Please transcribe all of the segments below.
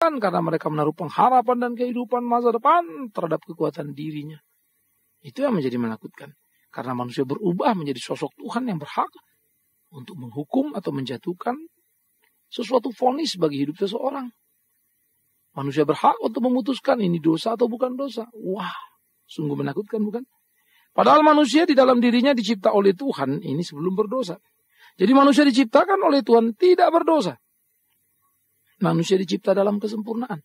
karena mereka menaruh pengharapan dan kehidupan masa depan terhadap kekuatan dirinya. Itu yang menjadi menakutkan. Karena manusia berubah menjadi sosok Tuhan yang berhak untuk menghukum atau menjatuhkan sesuatu vonis bagi hidup seseorang. Manusia berhak untuk memutuskan ini dosa atau bukan dosa. Wah, sungguh menakutkan, bukan? Padahal manusia di dalam dirinya dicipta oleh Tuhan ini sebelum berdosa. Jadi manusia diciptakan oleh Tuhan tidak berdosa. Manusia dicipta dalam kesempurnaan.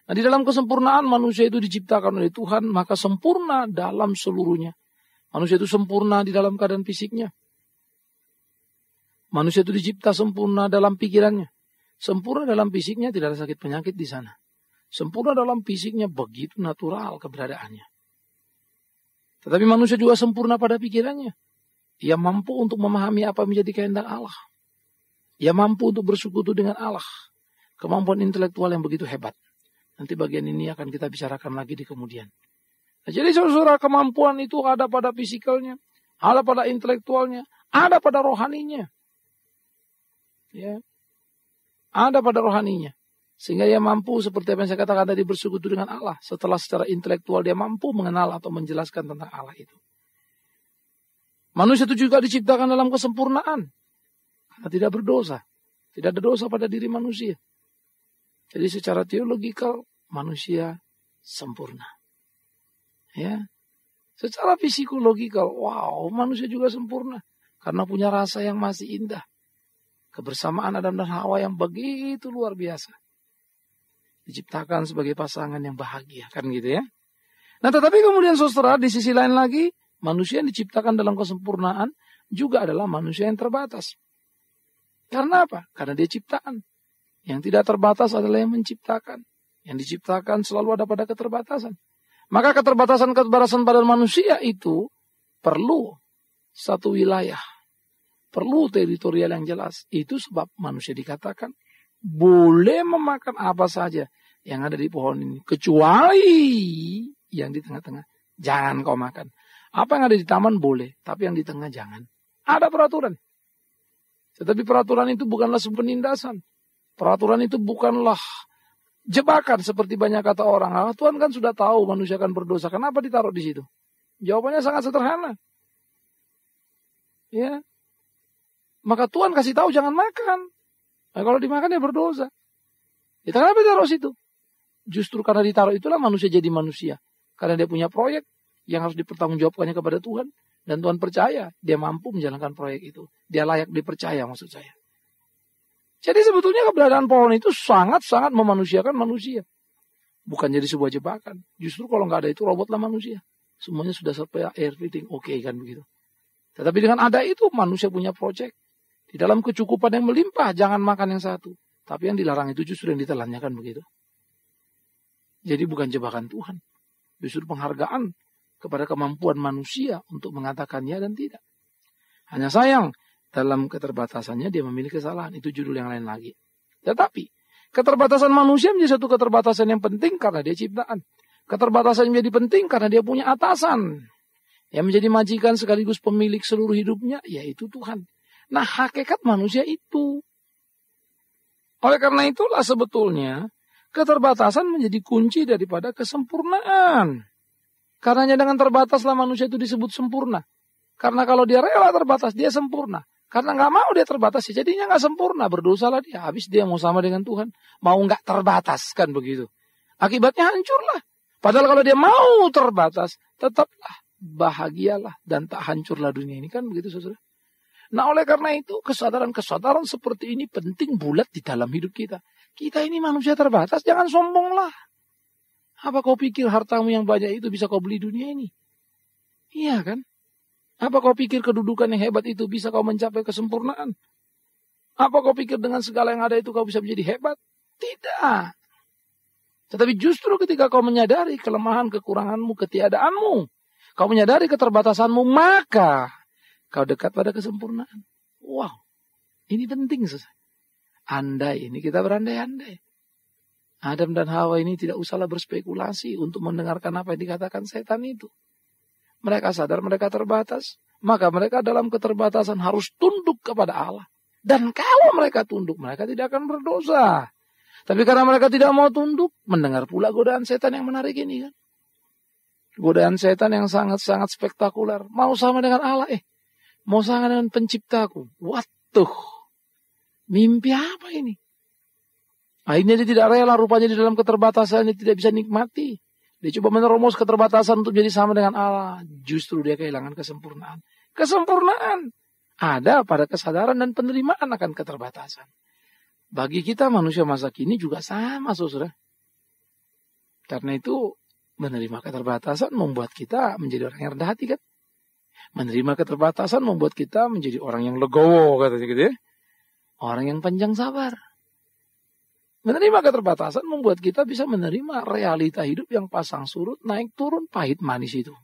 Nah, di dalam kesempurnaan manusia itu diciptakan oleh Tuhan, maka sempurna dalam seluruhnya. Manusia itu sempurna di dalam keadaan fisiknya. Manusia itu dicipta sempurna dalam pikirannya. Sempurna dalam fisiknya, tidak ada sakit penyakit di sana. Sempurna dalam fisiknya, begitu natural keberadaannya. Tetapi manusia juga sempurna pada pikirannya. Ia mampu untuk memahami apa menjadi kehendak Allah. Ia mampu untuk bersekutu dengan Allah. Kemampuan intelektual yang begitu hebat. Nanti bagian ini akan kita bicarakan lagi di kemudian. Nah, jadi saudara, kemampuan itu ada pada fisikalnya, ada pada intelektualnya, ada pada rohaninya. Ya. Ada pada rohaninya. Sehingga ia mampu seperti apa yang saya katakan tadi bersekutu dengan Allah. Setelah secara intelektual dia mampu mengenal atau menjelaskan tentang Allah itu. Manusia itu juga diciptakan dalam kesempurnaan. Karena tidak berdosa. Tidak ada dosa pada diri manusia. Jadi secara teologikal manusia sempurna. Ya. Secara psikologikal, wow, manusia juga sempurna. Karena punya rasa yang masih indah. Kebersamaan Adam dan Hawa yang begitu luar biasa. Diciptakan sebagai pasangan yang bahagia. Kan gitu ya. Nah tetapi kemudian saudara, di sisi lain lagi, manusia yang diciptakan dalam kesempurnaan juga adalah manusia yang terbatas. Karena apa? Karena dia ciptaan. Yang tidak terbatas adalah yang menciptakan. Yang diciptakan selalu ada pada keterbatasan. Maka keterbatasan pada manusia itu perlu satu wilayah. Perlu teritorial yang jelas. Itu sebab manusia dikatakan boleh memakan apa saja yang ada di pohon ini. Kecuali yang di tengah-tengah. Jangan kau makan. Apa yang ada di taman boleh. Tapi yang di tengah jangan. Ada peraturan. Tetapi peraturan itu bukanlah penindasan. Peraturan itu bukanlah jebakan seperti banyak kata orang. Ah, Tuhan kan sudah tahu manusia akan berdosa. Kenapa ditaruh di situ? Jawabannya sangat sederhana. Ya. Maka Tuhan kasih tahu jangan makan. Nah, kalau dimakan ya berdosa. Ya, kenapa ditaruh situ? Justru karena ditaruh itulah manusia jadi manusia. Karena dia punya proyek yang harus dipertanggungjawabkannya kepada Tuhan. Dan Tuhan percaya dia mampu menjalankan proyek itu. Dia layak dipercaya maksud saya. Jadi sebetulnya keberadaan pohon itu sangat-sangat memanusiakan manusia. Bukan jadi sebuah jebakan. Justru kalau nggak ada itu robotlah manusia. Semuanya sudah sampai everything oke kan begitu. Tetapi dengan ada itu manusia punya proyek. Di dalam kecukupan yang melimpah jangan makan yang satu. Tapi yang dilarang itu justru yang ditelannya kan begitu. Jadi bukan jebakan Tuhan. Justru penghargaan kepada kemampuan manusia untuk mengatakan ya dan tidak. Hanya sayang. Dalam keterbatasannya dia memiliki kesalahan. Itu judul yang lain lagi. Tetapi keterbatasan manusia menjadi satu keterbatasan yang penting karena dia ciptaan. Keterbatasan menjadi penting karena dia punya atasan. Yang menjadi majikan sekaligus pemilik seluruh hidupnya yaitu Tuhan. Nah hakikat manusia itu. Oleh karena itulah sebetulnya keterbatasan menjadi kunci daripada kesempurnaan. Karenanya dengan terbataslah manusia itu disebut sempurna. Karena kalau dia rela terbatas dia sempurna. Karena nggak mau dia terbatas, ya jadinya nggak sempurna, berdosalah dia. Habis dia mau sama dengan Tuhan, mau nggak terbatas kan begitu. Akibatnya hancurlah. Padahal kalau dia mau terbatas, tetaplah bahagialah dan tak hancurlah dunia ini kan begitu saudara. Nah oleh karena itu kesadaran-kesadaran seperti ini penting bulat di dalam hidup kita. Kita ini manusia terbatas, jangan sombonglah. Apa kau pikir hartamu yang banyak itu bisa kau beli dunia ini? Iya kan? Apa kau pikir kedudukan yang hebat itu bisa kau mencapai kesempurnaan? Apa kau pikir dengan segala yang ada itu kau bisa menjadi hebat? Tidak. Tetapi justru ketika kau menyadari kelemahan, kekuranganmu, ketiadaanmu, kau menyadari keterbatasanmu, maka kau dekat pada kesempurnaan. Wow, ini penting. Andai, ini kita berandai-andai. Adam dan Hawa ini tidak usahlah berspekulasi untuk mendengarkan apa yang dikatakan setan itu. Mereka sadar mereka terbatas. Maka mereka dalam keterbatasan harus tunduk kepada Allah. Dan kalau mereka tunduk, mereka tidak akan berdosa. Tapi karena mereka tidak mau tunduk, mendengar pula godaan setan yang menarik ini kan. Godaan setan yang sangat-sangat spektakuler. Mau sama dengan Allah, mau sama dengan penciptaku. Waduh, mimpi apa ini? Akhirnya dia tidak rela, rupanya di dalam keterbatasannya tidak bisa nikmati. Dia coba menerobos keterbatasan untuk jadi sama dengan Allah. Justru dia kehilangan kesempurnaan. Kesempurnaan ada pada kesadaran dan penerimaan akan keterbatasan. Bagi kita manusia masa kini juga sama, saudara. Karena itu menerima keterbatasan membuat kita menjadi orang yang rendah hati kan. Menerima keterbatasan membuat kita menjadi orang yang legowo katanya gitu ya. Orang yang panjang sabar. Menerima keterbatasan membuat kita bisa menerima realita hidup yang pasang surut, naik turun, pahit manis itu.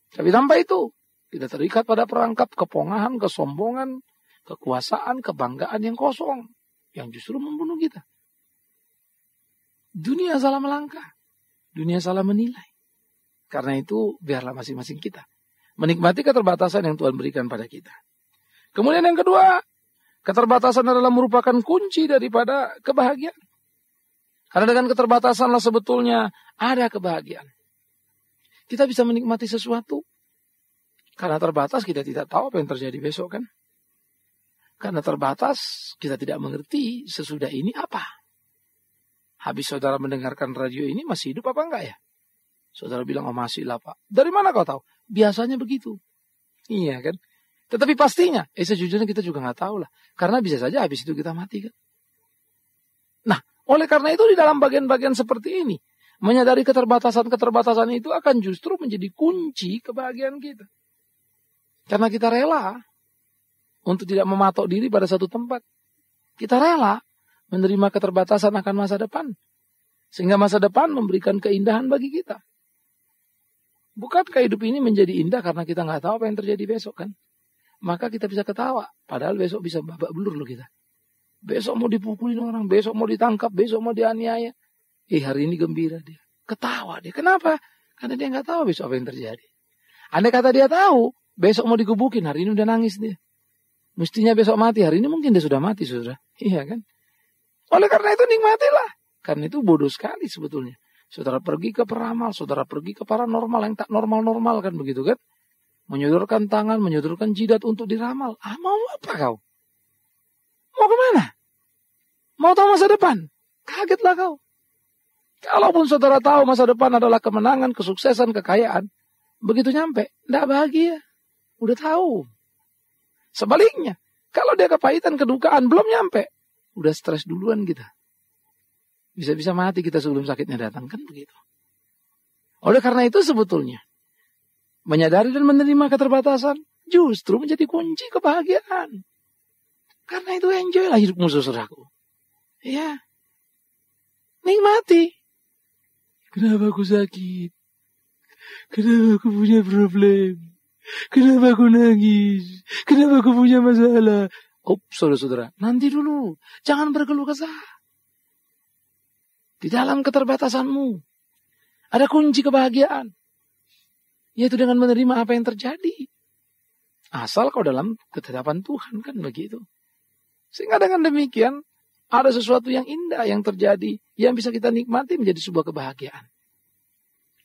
Tapi tanpa itu, kita terikat pada perangkap kepongahan, kesombongan, kekuasaan, kebanggaan yang kosong, yang justru membunuh kita. Dunia salah melangkah, dunia salah menilai. Karena itu, biarlah masing-masing kita menikmati keterbatasan yang Tuhan berikan pada kita. Kemudian yang kedua, keterbatasan adalah merupakan kunci daripada kebahagiaan. Karena dengan keterbatasanlah sebetulnya ada kebahagiaan. Kita bisa menikmati sesuatu. Karena terbatas kita tidak tahu apa yang terjadi besok kan. Karena terbatas kita tidak mengerti sesudah ini apa. Habis saudara mendengarkan radio ini masih hidup apa enggak ya? Saudara bilang, oh masih lah Pak. Dari mana kau tahu? Biasanya begitu. Iya kan. Tetapi pastinya, sejujurnya kita juga nggak tahu lah. Karena bisa saja habis itu kita mati kan. Nah, oleh karena itu di dalam bagian-bagian seperti ini, menyadari keterbatasan-keterbatasan itu akan justru menjadi kunci kebahagiaan kita. Karena kita rela untuk tidak mematok diri pada satu tempat. Kita rela menerima keterbatasan akan masa depan. Sehingga masa depan memberikan keindahan bagi kita. Bukankah hidup ini menjadi indah karena kita nggak tahu apa yang terjadi besok kan? Maka kita bisa ketawa. Padahal besok bisa babak belur loh kita. Besok mau dipukulin orang, besok mau ditangkap, besok mau dianiaya. Hari ini gembira dia. Ketawa dia. Kenapa? Karena dia nggak tahu besok apa yang terjadi. Andai kata dia tahu, besok mau dikebukin, hari ini udah nangis dia. Mestinya besok mati, hari ini mungkin dia sudah mati, saudara. Iya kan? Oleh karena itu nikmatilah. Karena itu bodoh sekali sebetulnya. Saudara pergi ke peramal, saudara pergi ke paranormal yang tak normal-normal kan begitu kan? Menyodorkan tangan, menyodorkan jidat untuk diramal. Mau apa kau? Mau kemana? Mau tahu masa depan? Kagetlah kau. Kalaupun saudara tahu masa depan adalah kemenangan, kesuksesan, kekayaan. Begitu nyampe, tidak bahagia. Udah tahu. Sebaliknya, kalau dia kepahitan, kedukaan, belum nyampe. Udah stres duluan kita. Bisa-bisa mati kita sebelum sakitnya datang. Kan begitu. Oleh karena itu sebetulnya, menyadari dan menerima keterbatasan justru menjadi kunci kebahagiaan. Karena itu enjoy lah hidupmu saudaraku. Ya. Nikmati. Kenapa aku sakit? Kenapa aku punya problem? Kenapa aku nangis? Kenapa aku punya masalah? Saudara-saudara, nanti dulu. Jangan berkeluh kesah. Di dalam keterbatasanmu ada kunci kebahagiaan. Yaitu dengan menerima apa yang terjadi. Asal kau dalam ketetapan Tuhan kan begitu. Sehingga dengan demikian ada sesuatu yang indah yang terjadi. Yang bisa kita nikmati menjadi sebuah kebahagiaan.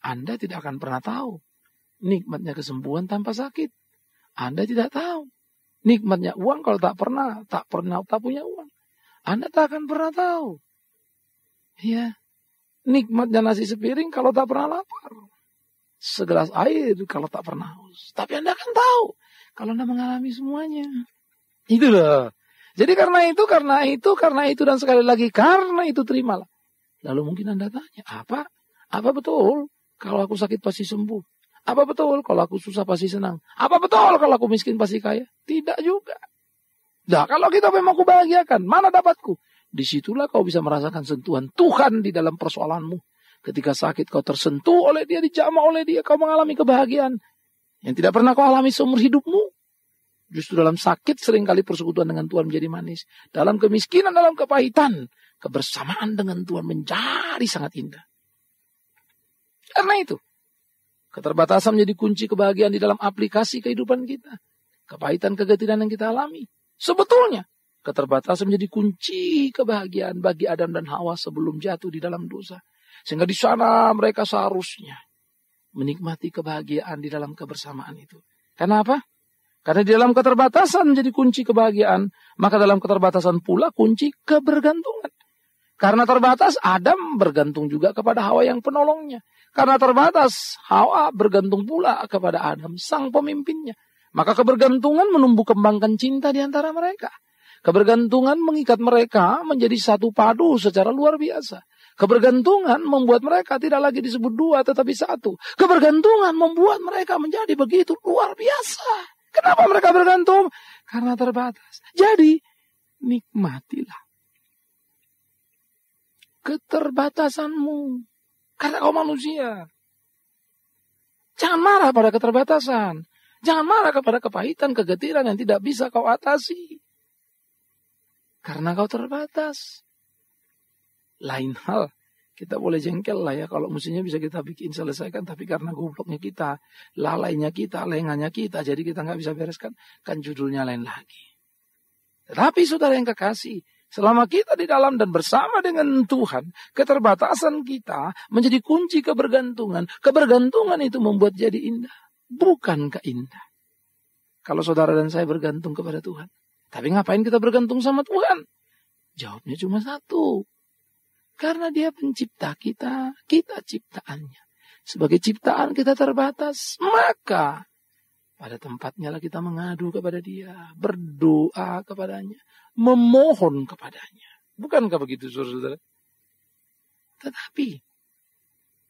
Anda tidak akan pernah tahu nikmatnya kesembuhan tanpa sakit. Anda tidak tahu nikmatnya uang kalau tak punya uang. Anda tak akan pernah tahu. Ya, nikmatnya nasi sepiring kalau tak pernah lapar. Segelas air kalau tak pernah haus. Tapi Anda akan tahu kalau Anda mengalami semuanya. Itu loh. Jadi karena itu dan sekali lagi karena itu terimalah. Lalu mungkin Anda tanya, apa betul kalau aku sakit pasti sembuh? Apa betul kalau aku susah pasti senang? Apa betul kalau aku miskin pasti kaya? Tidak juga. Nah, kalau kita memang kubahagiakan, mana dapatku? Disitulah kau bisa merasakan sentuhan Tuhan di dalam persoalanmu. Ketika sakit kau tersentuh oleh dia, dijamah oleh dia, kau mengalami kebahagiaan yang tidak pernah kau alami seumur hidupmu. Justru dalam sakit seringkali persekutuan dengan Tuhan menjadi manis. Dalam kemiskinan, dalam kepahitan, kebersamaan dengan Tuhan menjadi sangat indah. Karena itu, keterbatasan menjadi kunci kebahagiaan di dalam aplikasi kehidupan kita. Kepahitan, kegetiran yang kita alami. Sebetulnya, Keterbatasan menjadi kunci kebahagiaan bagi Adam dan Hawa sebelum jatuh di dalam dosa. Sehingga di sana mereka seharusnya menikmati kebahagiaan di dalam kebersamaan itu. Kenapa? Karena di dalam keterbatasan menjadi kunci kebahagiaan, maka dalam keterbatasan pula kunci kebergantungan. Karena terbatas, Adam bergantung juga kepada Hawa yang penolongnya. Karena terbatas, Hawa bergantung pula kepada Adam, sang pemimpinnya. Maka kebergantungan menumbuh kembangkan cinta di antara mereka. Kebergantungan mengikat mereka menjadi satu padu secara luar biasa. Kebergantungan membuat mereka tidak lagi disebut dua tetapi satu. Kebergantungan membuat mereka menjadi begitu luar biasa. Kenapa mereka bergantung? Karena terbatas. Jadi, nikmatilah keterbatasanmu. Karena kau manusia. Jangan marah pada keterbatasan. Jangan marah kepada kepahitan, kegetiran yang tidak bisa kau atasi. Karena kau terbatas. Lain hal. Kita boleh jengkel lah ya. Kalau mestinya bisa kita bikin selesaikan. Tapi karena gobloknya kita, lalainya kita, lengahnya kita. Jadi kita nggak bisa bereskan. Kan judulnya lain lagi. Tetapi saudara yang kekasih. Selama kita di dalam dan bersama dengan Tuhan, keterbatasan kita menjadi kunci kebergantungan. Kebergantungan itu membuat jadi indah. Bukankah indah? Kalau saudara dan saya bergantung kepada Tuhan. Tapi ngapain kita bergantung sama Tuhan? Jawabnya cuma satu. Karena Dia pencipta kita, kita ciptaannya. Sebagai ciptaan kita terbatas, maka pada tempatnya lah kita mengadu kepada Dia, berdoa kepadanya, memohon kepadanya. Bukankah begitu, saudara? Tetapi,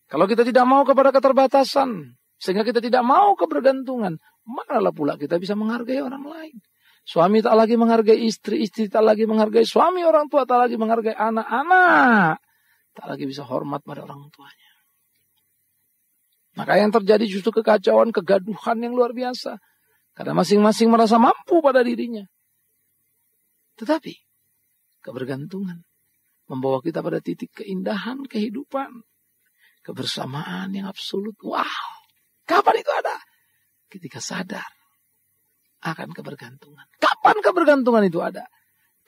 kalau kita tidak mau kepada keterbatasan, sehingga kita tidak mau kebergantungan, manalah pula kita bisa menghargai orang lain. Suami tak lagi menghargai istri, istri tak lagi menghargai suami, orang tua tak lagi menghargai anak-anak, tak lagi bisa hormat pada orang tuanya. Maka yang terjadi justru kekacauan, kegaduhan yang luar biasa. Karena masing-masing merasa mampu pada dirinya. Tetapi, kebergantungan membawa kita pada titik keindahan kehidupan. Kebersamaan yang absolut. Wow! Kapan itu ada? Ketika sadar akan kebergantungan. Kapan kebergantungan itu ada?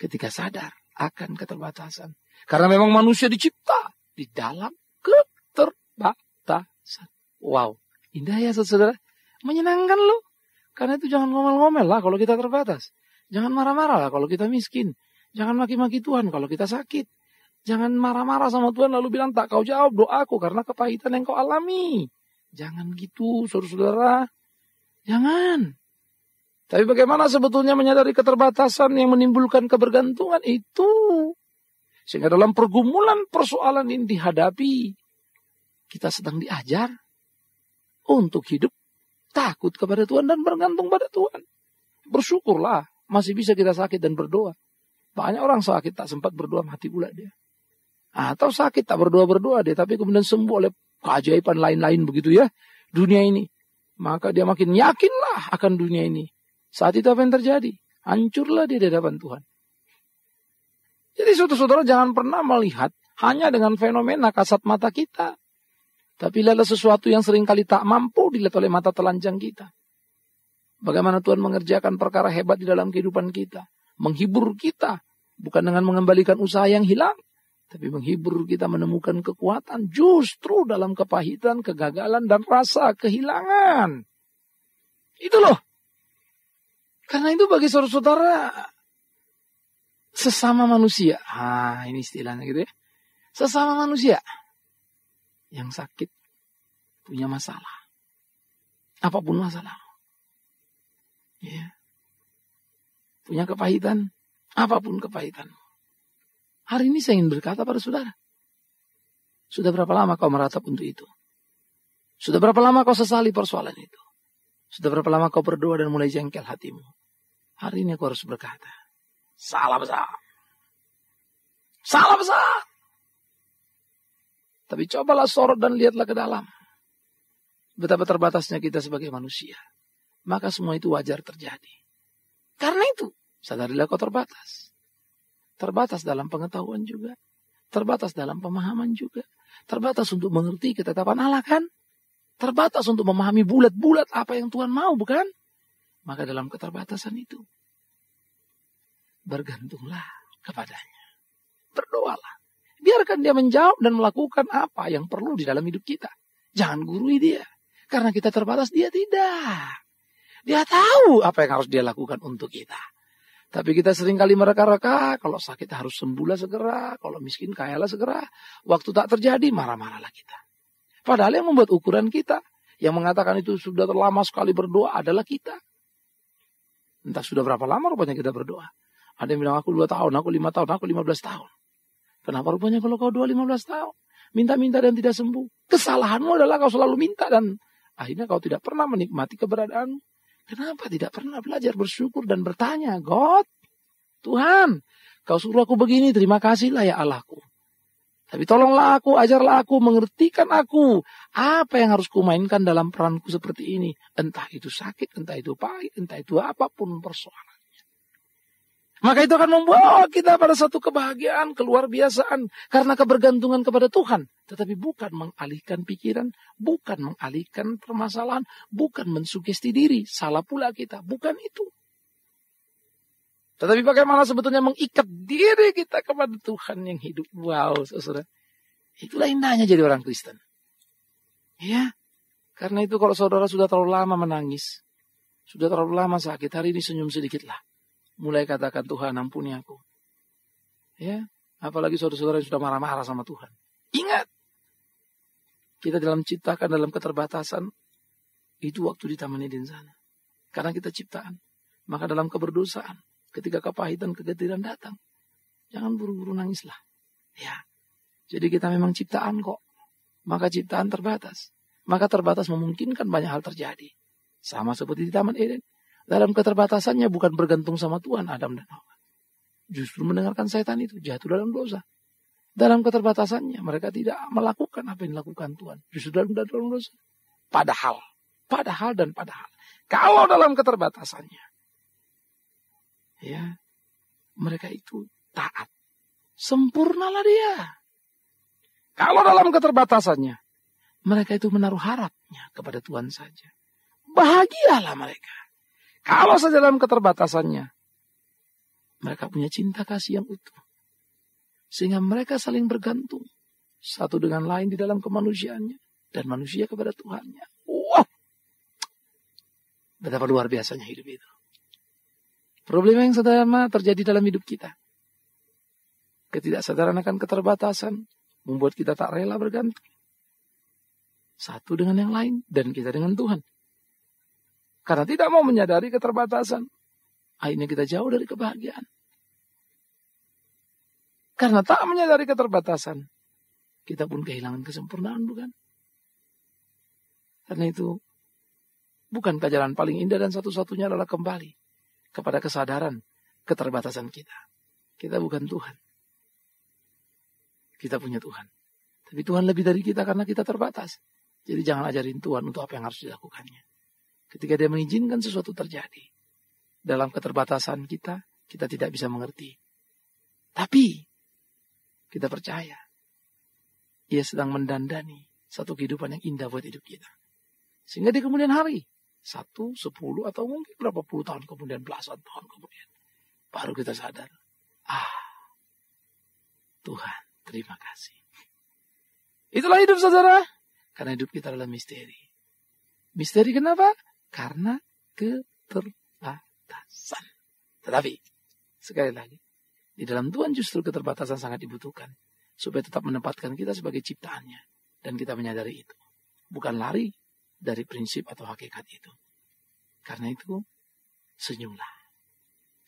Ketika sadar akan keterbatasan. Karena memang manusia dicipta di dalam keterbatasan. Wow, indah ya saudara. Menyenangkan loh. Karena itu jangan ngomel-ngomel lah kalau kita terbatas. Jangan marah-marah lah kalau kita miskin. Jangan maki-maki Tuhan kalau kita sakit. Jangan marah-marah sama Tuhan lalu bilang tak kau jawab doaku karena kepahitan yang kau alami. Jangan gitu saudara-saudara. Jangan. Tapi bagaimana sebetulnya menyadari keterbatasan yang menimbulkan kebergantungan itu. Sehingga dalam pergumulan persoalan ini dihadapi. Kita sedang diajar untuk hidup takut kepada Tuhan dan bergantung pada Tuhan. Bersyukurlah masih bisa kita sakit dan berdoa. Banyak orang sakit tak sempat berdoa mati pula dia. Atau sakit tak berdoa dia tapi kemudian sembuh oleh keajaiban lain-lain begitu ya. Dunia ini. Maka dia makin yakinlah akan dunia ini. Saat itu apa yang terjadi? Hancurlah dia di hadapan Tuhan. Jadi saudara-saudara jangan pernah melihat hanya dengan fenomena kasat mata kita. Tapi lihatlah sesuatu yang seringkali tak mampu dilihat oleh mata telanjang kita. Bagaimana Tuhan mengerjakan perkara hebat di dalam kehidupan kita. Menghibur kita. Bukan dengan mengembalikan usaha yang hilang. Tapi menghibur kita menemukan kekuatan justru dalam kepahitan, kegagalan, dan rasa kehilangan. Itu loh. Karena itu bagi saudara-saudara sesama manusia. Ini istilahnya gitu ya. Sesama manusia. Yang sakit, punya masalah. Apapun masalah. Ya. Punya kepahitan, apapun kepahitan. Hari ini saya ingin berkata pada saudara. Sudah berapa lama kau meratap untuk itu? Sudah berapa lama kau sesali persoalan itu? Sudah berapa lama kau berdoa dan mulai jengkel hatimu? Hari ini kau harus berkata, salah besar. Salah besar. Tapi cobalah sorot dan lihatlah ke dalam. Betapa terbatasnya kita sebagai manusia. Maka semua itu wajar terjadi. Karena itu, sadarilah kau terbatas. Terbatas dalam pengetahuan juga. Terbatas dalam pemahaman juga. Terbatas untuk mengerti ketetapan Allah kan? Terbatas untuk memahami bulat-bulat apa yang Tuhan mau bukan? Maka dalam keterbatasan itu. bergantunglah kepadanya. Berdoalah. Biarkan dia menjawab dan melakukan apa yang perlu di dalam hidup kita. Jangan gurui dia. Karena kita terbatas, dia tidak. Dia tahu apa yang harus dia lakukan untuk kita. Tapi kita seringkali mereka-reka, kalau sakit harus sembuhlah segera, kalau miskin kayalah segera. Waktu tak terjadi, marah-marahlah kita. Padahal yang membuat ukuran kita, yang mengatakan itu sudah terlama sekali berdoa adalah kita. Entah sudah berapa lama rupanya kita berdoa. Ada yang bilang aku 2 tahun, aku 5 tahun, aku 15 tahun. Kenapa rupanya kalau kau 15 tahun? Minta-minta dan tidak sembuh. Kesalahanmu adalah kau selalu minta dan akhirnya kau tidak pernah menikmati keberadaanmu. Kenapa tidak pernah belajar bersyukur dan bertanya, God, Tuhan, kau suruh aku begini, terima kasihlah ya Allahku. Tapi tolonglah aku, ajarlah aku, mengertikan aku. Apa yang harus kumainkan dalam peranku seperti ini. Entah itu sakit, entah itu pahit, entah itu apapun persoalannya. Maka itu akan membawa kita pada satu kebahagiaan, keluar biasaan. Karena kebergantungan kepada Tuhan. Tetapi bukan mengalihkan pikiran, bukan mengalihkan permasalahan, bukan mensugesti diri. Salah pula kita, bukan itu. Tetapi bagaimana sebetulnya mengikat diri kita kepada Tuhan yang hidup. Wow, saudara. Itulah indahnya jadi orang Kristen. Ya, karena itu kalau saudara sudah terlalu lama menangis, sudah terlalu lama sakit, hari ini senyum sedikitlah. Mulai katakan, Tuhan ampuni aku. Ya, apalagi saudara-saudara yang sudah marah-marah sama Tuhan. Ingat, kita dalam ciptakan dalam keterbatasan, itu waktu di Taman Eden sana. Karena kita ciptaan. Maka dalam keberdosaan, ketika kepahitan, kegetiran datang, jangan buru-buru nangislah. Ya, jadi kita memang ciptaan kok. Maka ciptaan terbatas. Maka terbatas memungkinkan banyak hal terjadi. Sama seperti di Taman Eden. Dalam keterbatasannya bukan bergantung sama Tuhan Adam dan Hawa. Justru mendengarkan setan itu jatuh dalam dosa. Dalam keterbatasannya mereka tidak melakukan apa yang dilakukan Tuhan. Justru dalam dosa. Padahal. Kalau dalam keterbatasannya. Ya. Mereka itu taat. Sempurnalah dia. Kalau dalam keterbatasannya. Mereka itu menaruh harapnya kepada Tuhan saja. Bahagialah mereka. Kalau saja dalam keterbatasannya, mereka punya cinta kasih yang utuh. Sehingga mereka saling bergantung. Satu dengan lain di dalam kemanusiaannya. Dan manusia kepada Tuhannya. Wow! Betapa luar biasanya hidup itu. Problem yang sama terjadi dalam hidup kita. Ketidaksadaran akan keterbatasan. Membuat kita tak rela bergantung. Satu dengan yang lain. Dan kita dengan Tuhan. Karena tidak mau menyadari keterbatasan. Akhirnya kita jauh dari kebahagiaan. Karena tak menyadari keterbatasan. Kita pun kehilangan kesempurnaan, bukan? Karena itu. Bukankah jalan paling indah dan satu-satunya adalah kembali. Kepada kesadaran keterbatasan kita. Kita bukan Tuhan. Kita punya Tuhan. Tapi Tuhan lebih dari kita karena kita terbatas. Jadi jangan ajarin Tuhan untuk apa yang harus dilakukannya. Ketika dia mengizinkan sesuatu terjadi. Dalam keterbatasan kita, kita tidak bisa mengerti. Tapi, kita percaya. Ia sedang mendandani satu kehidupan yang indah buat hidup kita. Sehingga di kemudian hari, 1, 10, atau mungkin berapa puluh tahun kemudian, belasan tahun kemudian. Baru kita sadar. Tuhan, terima kasih. Itulah hidup saudara. Karena hidup kita adalah misteri. Misteri kenapa? Karena keterbatasan. Tetapi, sekali lagi, di dalam Tuhan justru keterbatasan sangat dibutuhkan. Supaya tetap menempatkan kita sebagai ciptaannya. Dan kita menyadari itu. Bukan lari dari prinsip atau hakikat itu. Karena itu, senyumlah.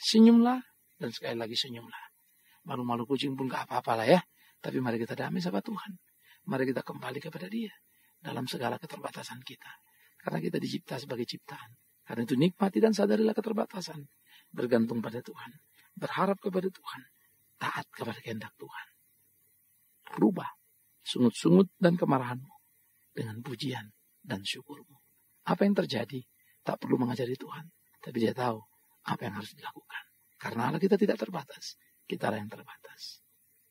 Senyumlah, dan sekali lagi senyumlah. Malu-malu kucing pun gak apa-apa lah ya. Tapi mari kita damai sama Tuhan. Mari kita kembali kepada Dia. Dalam segala keterbatasan kita. Karena kita dicipta sebagai ciptaan. Karena itu nikmati dan sadarilah keterbatasan. Bergantung pada Tuhan. Berharap kepada Tuhan. Taat kepada kehendak Tuhan. Rubah sungut-sungut dan kemarahanmu. Dengan pujian dan syukurmu. Apa yang terjadi tak perlu mengajari Tuhan. Tapi dia tahu apa yang harus dilakukan. Karena Allah kita tidak terbatas. Kita lah yang terbatas.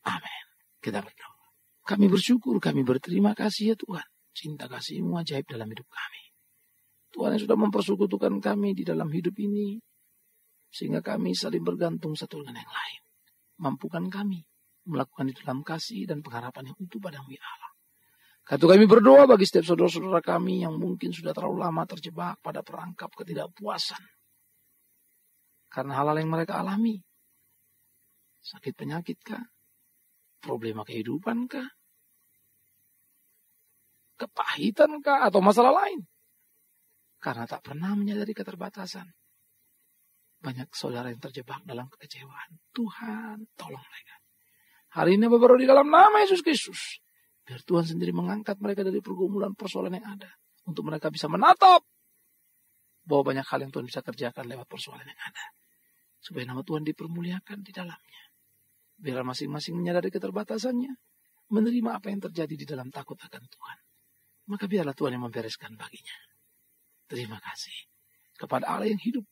Amin. Kita berdoa. Kami bersyukur, kami berterima kasih ya Tuhan. Cinta kasih-Mu ajaib dalam hidup kami. Tuhan yang sudah mempersekutukan kami di dalam hidup ini. Sehingga kami saling bergantung satu dengan yang lain. Mampukan kami melakukan itu dalam kasih dan pengharapan yang utuh pada Allah. Karena kami berdoa bagi setiap saudara-saudara kami yang mungkin sudah terlalu lama terjebak pada perangkap ketidakpuasan. Karena hal-hal yang mereka alami. Sakit penyakit kah? Problema kehidupan kah? Kepahitan kah? Atau masalah lain? Karena tak pernah menyadari keterbatasan. Banyak saudara yang terjebak dalam kekecewaan. Tuhan, tolong mereka. Hari ini baru di dalam nama Yesus Kristus. Biar Tuhan sendiri mengangkat mereka dari pergumulan persoalan yang ada. Untuk mereka bisa menatap bahwa banyak hal yang Tuhan bisa kerjakan lewat persoalan yang ada. Supaya nama Tuhan dipermuliakan di dalamnya. Biar masing-masing menyadari keterbatasannya. Menerima apa yang terjadi di dalam takut akan Tuhan. Maka biarlah Tuhan yang membereskan baginya. Terima kasih kepada Allah yang hidup.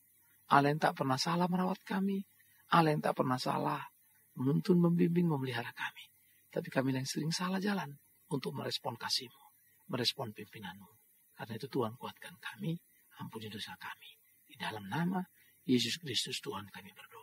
Allah yang tak pernah salah merawat kami. Allah yang tak pernah salah menuntun, membimbing, memelihara kami. Tapi kami yang sering salah jalan untuk merespon kasih-Mu, merespon pimpinan-Mu. Karena itu Tuhan kuatkan kami, ampuni dosa kami. Di dalam nama Yesus Kristus Tuhan kami berdoa.